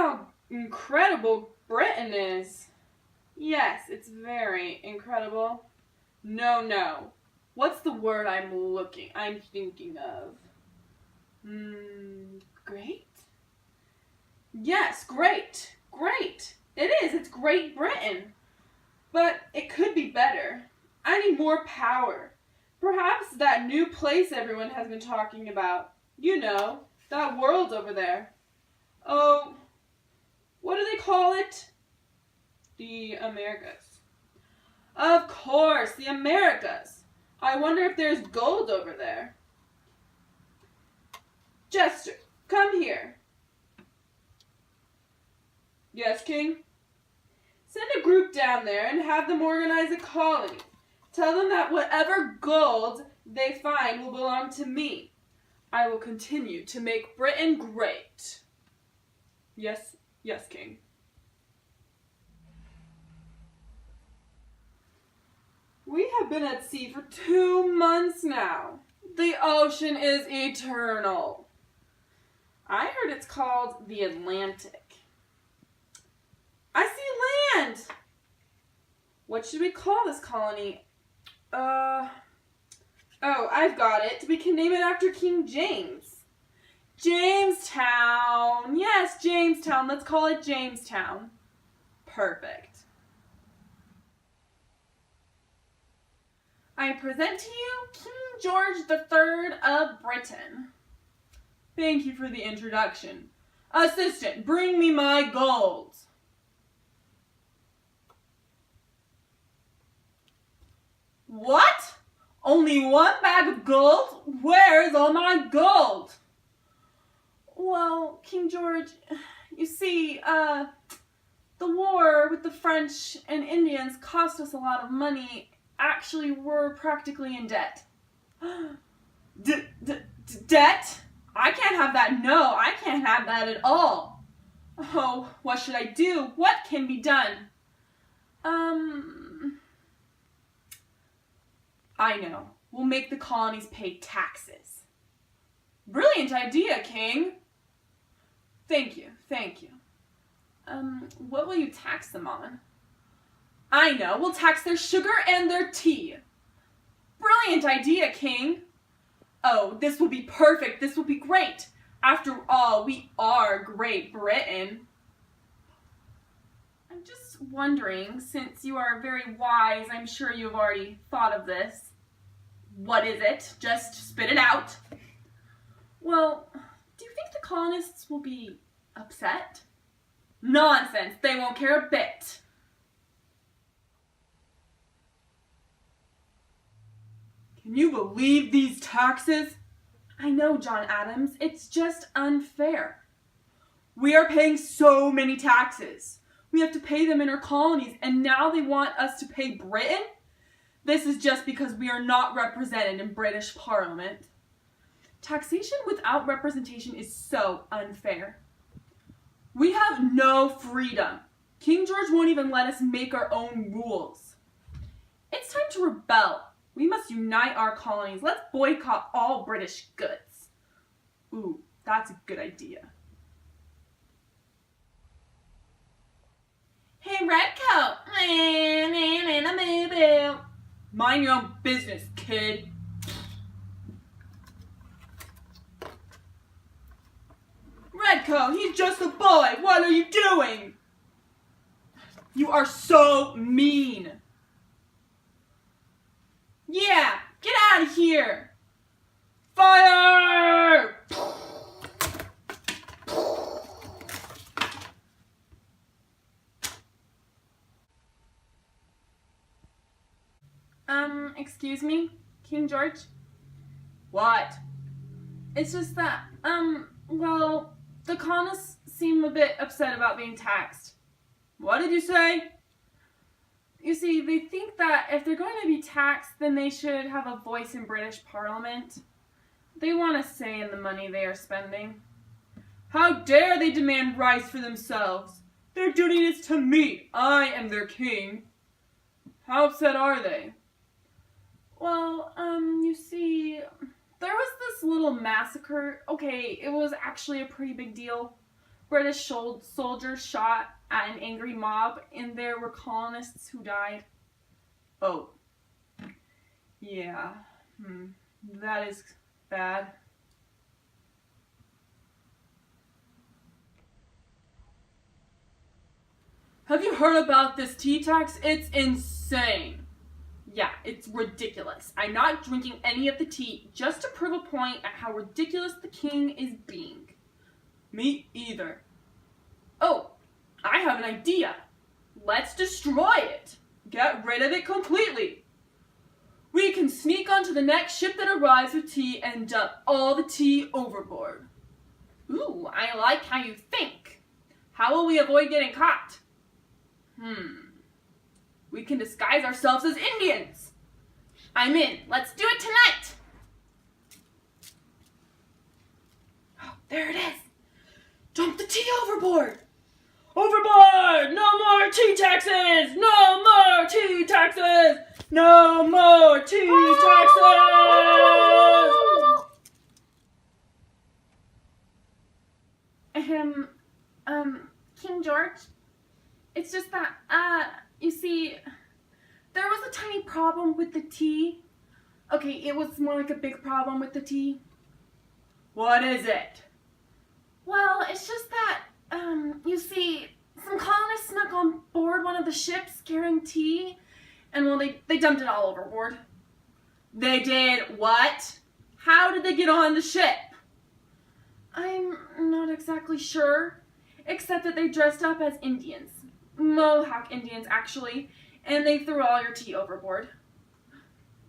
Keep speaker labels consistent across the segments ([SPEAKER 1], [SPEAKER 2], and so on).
[SPEAKER 1] how incredible Britain is. Yes, it's very incredible. No. What's the word I'm thinking of? Great? Yes, great. Great. It is. It's Great Britain. But it could be better. I need more power. Perhaps that new place everyone has been talking about. You know, that world over there. Oh, what do they call it? The Americas. Of course, the Americas. I wonder if there's gold over there. Jester, come here. Yes, King? Send a group down there and have them organize a colony. Tell them that whatever gold they find will belong to me. I will continue to make Britain great. Yes, King. We have been at sea for 2 months now. The ocean is eternal. I heard it's called the Atlantic. I see land! What should we call this colony? Oh, I've got it. We can name it after King James. Jamestown. Yes, Jamestown. Let's call it Jamestown. Perfect. I present to you King George III of Britain. Thank you for the introduction. Assistant, bring me my gold. What? Only 1 bag of gold? Where's all my gold? Well, King George, you see, the war with the French and Indians cost us a lot of money. Actually, we're practically in debt. Debt? I can't have that. No, I can't have that at all. Oh, what should I do? What can be done? I know. We'll make the colonies pay taxes. Brilliant idea, King. Thank you. What will you tax them on? I know. We'll tax their sugar and their tea. Brilliant idea, King. Oh, this will be perfect. This will be great. After all, we are Great Britain. I'm just wondering, since you are very wise, I'm sure you have already thought of this. What is it? Just spit it out. Well, do you think the colonists will be upset? Nonsense. They won't care a bit. Can you believe these taxes? I know, John Adams. It's just unfair. We are paying so many taxes. We have to pay them in our colonies, and now they want us to pay Britain? This is just because we are not represented in British Parliament. Taxation without representation is so unfair. We have no freedom. King George won't even let us make our own rules. It's time to rebel. We must unite our colonies. Let's boycott all British goods. Ooh, that's a good idea. Hey, Redcoat. Mind your own business, kid. Redcoat, he's just a boy. What are you doing? You are so mean. Yeah, get out of here. Fire! Excuse me, King George? What? It's just that, well, the colonists seem a bit upset about being taxed. What did you say? You see, they think that if they're going to be taxed, then they should have a voice in British Parliament. They want a say in the money they are spending. How dare they demand rights for themselves? Their duty is to me. I am their king. How upset are they? Well, you see, there was this little massacre. Okay, it was actually a pretty big deal. British soldiers shot at an angry mob, and there were colonists who died. Oh. Yeah. That is bad. Have you heard about this tea tax? It's insane. Yeah, it's ridiculous. I'm not drinking any of the tea just to prove a point at how ridiculous the king is being. Me either. Oh, I have an idea. Let's destroy it. Get rid of it completely. We can sneak onto the next ship that arrives with tea and dump all the tea overboard. Ooh, I like how you think. How will we avoid getting caught? We can disguise ourselves as Indians. I'm in. Let's do it tonight. Oh, there it is. Dump the tea overboard. Overboard! No more tea taxes! No more tea taxes! No more tea taxes! King George, it's just that, you see, there was a tiny problem with the tea. Okay, it was more like a big problem with the tea. What is it? Well, it's just that, you see, some colonists snuck on board one of the ships carrying tea, and well, they dumped it all overboard. They did what? How did they get on the ship? I'm not exactly sure, except that they dressed up as Indians. Mohawk Indians, actually, and they threw all your tea overboard.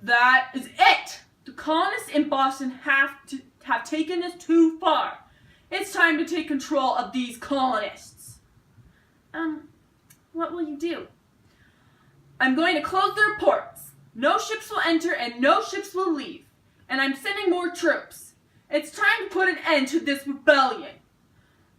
[SPEAKER 1] That is it! The colonists in Boston have taken this too far. It's time to take control of these colonists. What will you do? I'm going to close their ports. No ships will enter and no ships will leave. And I'm sending more troops. It's time to put an end to this rebellion.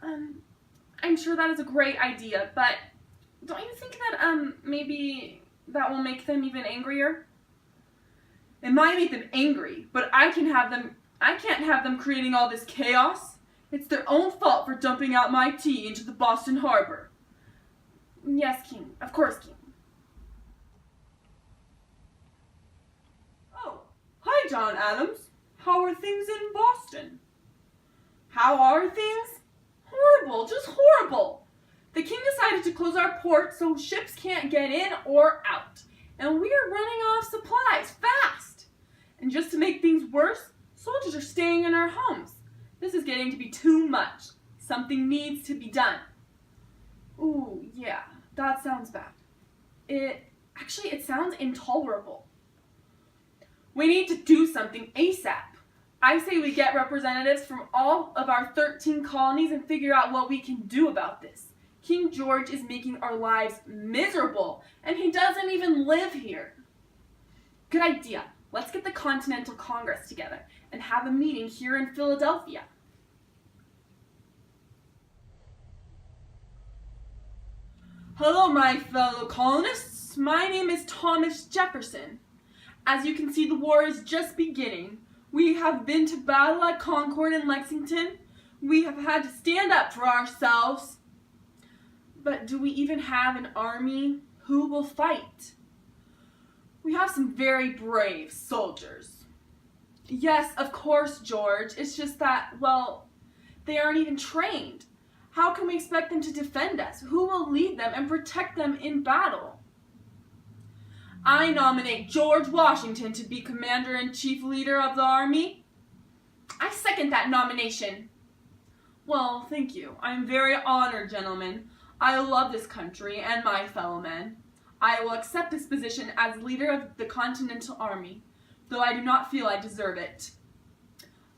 [SPEAKER 1] I'm sure that is a great idea, but don't you think that, maybe that will make them even angrier? It might make them angry, but I can't have them creating all this chaos. It's their own fault for dumping out my tea into the Boston Harbor. Yes, King. Of course, King. Oh, hi, John Adams. How are things in Boston? How are things? Horrible, just horrible. The king decided to close our port so ships can't get in or out. And we are running out of supplies fast. And just to make things worse, soldiers are staying in our homes. This is getting to be too much. Something needs to be done. Ooh, yeah, that sounds bad. It sounds intolerable. We need to do something ASAP. I say we get representatives from all of our 13 colonies and figure out what we can do about this. King George is making our lives miserable, and he doesn't even live here. Good idea. Let's get the Continental Congress together and have a meeting here in Philadelphia. Hello, my fellow colonists. My name is Thomas Jefferson. As you can see, the war is just beginning. We have been to battle at Concord and Lexington. We have had to stand up for ourselves. But do we even have an army? Who will fight? We have some very brave soldiers. Yes, of course, George. It's just that, well, they aren't even trained. How can we expect them to defend us? Who will lead them and protect them in battle? I nominate George Washington to be Commander-in-Chief leader of the army. I second that nomination. Well, thank you. I'm very honored, gentlemen. I love this country and my fellow men. I will accept this position as leader of the Continental Army, though I do not feel I deserve it.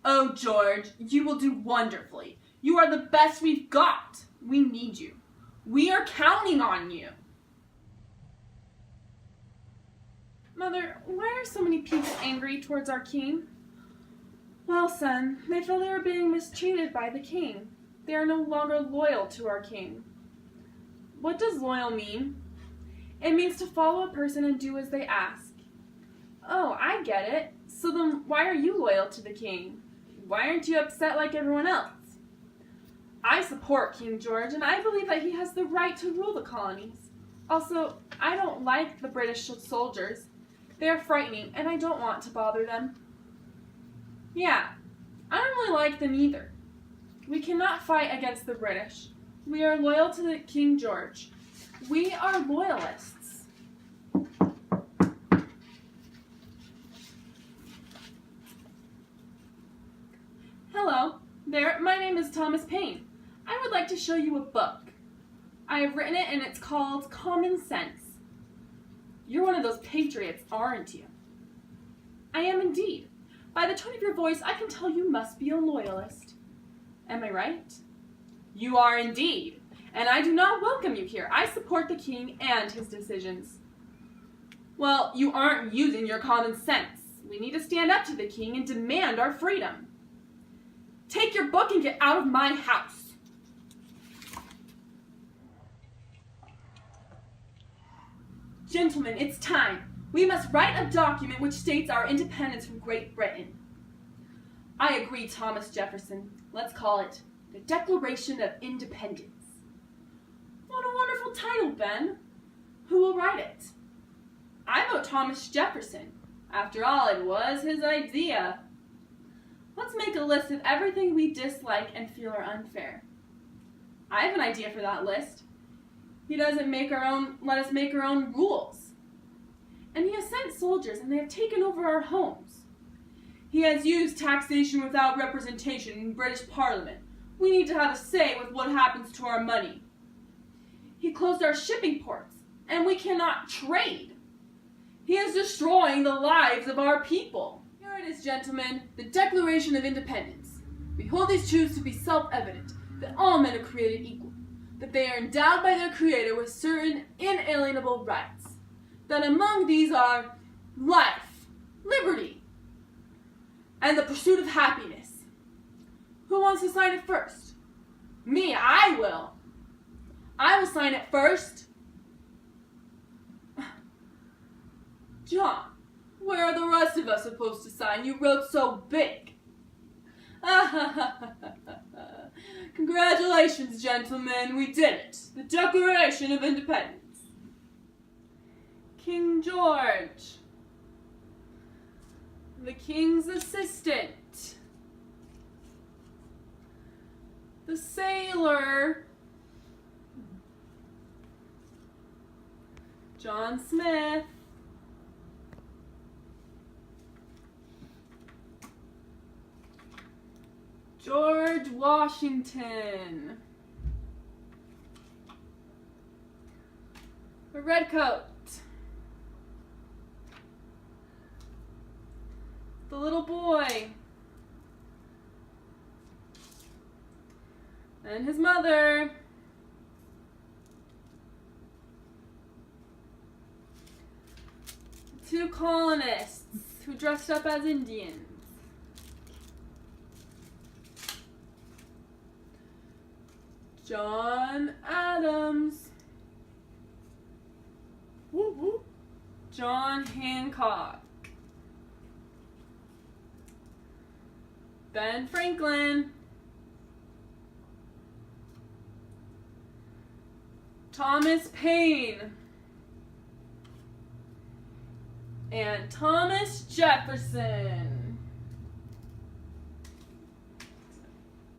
[SPEAKER 1] Oh, George, you will do wonderfully. You are the best we've got. We need you. We are counting on you. Mother, why are so many people angry towards our king? Well, son, they feel they are being mistreated by the king. They are no longer loyal to our king. What does loyal mean? It means to follow a person and do as they ask. Oh, I get it. So then why are you loyal to the king? Why aren't you upset like everyone else? I support King George, and I believe that he has the right to rule the colonies. Also, I don't like the British soldiers. They're frightening, and I don't want to bother them. Yeah, I don't really like them either. We cannot fight against the British. We are loyal to the King George. We are loyalists. Hello, there, my name is Thomas Paine. I would like to show you a book. I have written it and it's called Common Sense. You're one of those patriots, aren't you? I am indeed. By the tone of your voice, I can tell you must be a loyalist. Am I right? You are indeed. And I do not welcome you here. I support the king and his decisions. Well, you aren't using your common sense. We need to stand up to the king and demand our freedom. Take your book and get out of my house. Gentlemen, it's time. We must write a document which states our independence from Great Britain. I agree, Thomas Jefferson. Let's call it the Declaration of Independence. What a wonderful title, Ben. Who will write it? I vote Thomas Jefferson. After all, it was his idea. Let's make a list of everything we dislike and feel are unfair. I have an idea for that list. He doesn't let us make our own rules. And he has sent soldiers and they have taken over our homes. He has used taxation without representation in British Parliament. We need to have a say with what happens to our money. He closed our shipping ports and we cannot trade. He is destroying the lives of our people. Here it is, gentlemen, the Declaration of Independence. We hold these truths to be self-evident, that all men are created equal, that they are endowed by their Creator with certain inalienable rights, that among these are life, liberty, and the pursuit of happiness. Who wants to sign it first? Me, I will. I will sign it first. John, where are the rest of us supposed to sign? You wrote so big. Congratulations, gentlemen, we did it. The Declaration of Independence. King George. The king's assistant. The sailor. John Smith. George Washington. The redcoat. The little boy. And his mother. Two colonists who dressed up as Indians. John Adams. Whoop, whoop. John Hancock. Ben Franklin. Thomas Paine. And Thomas Jefferson.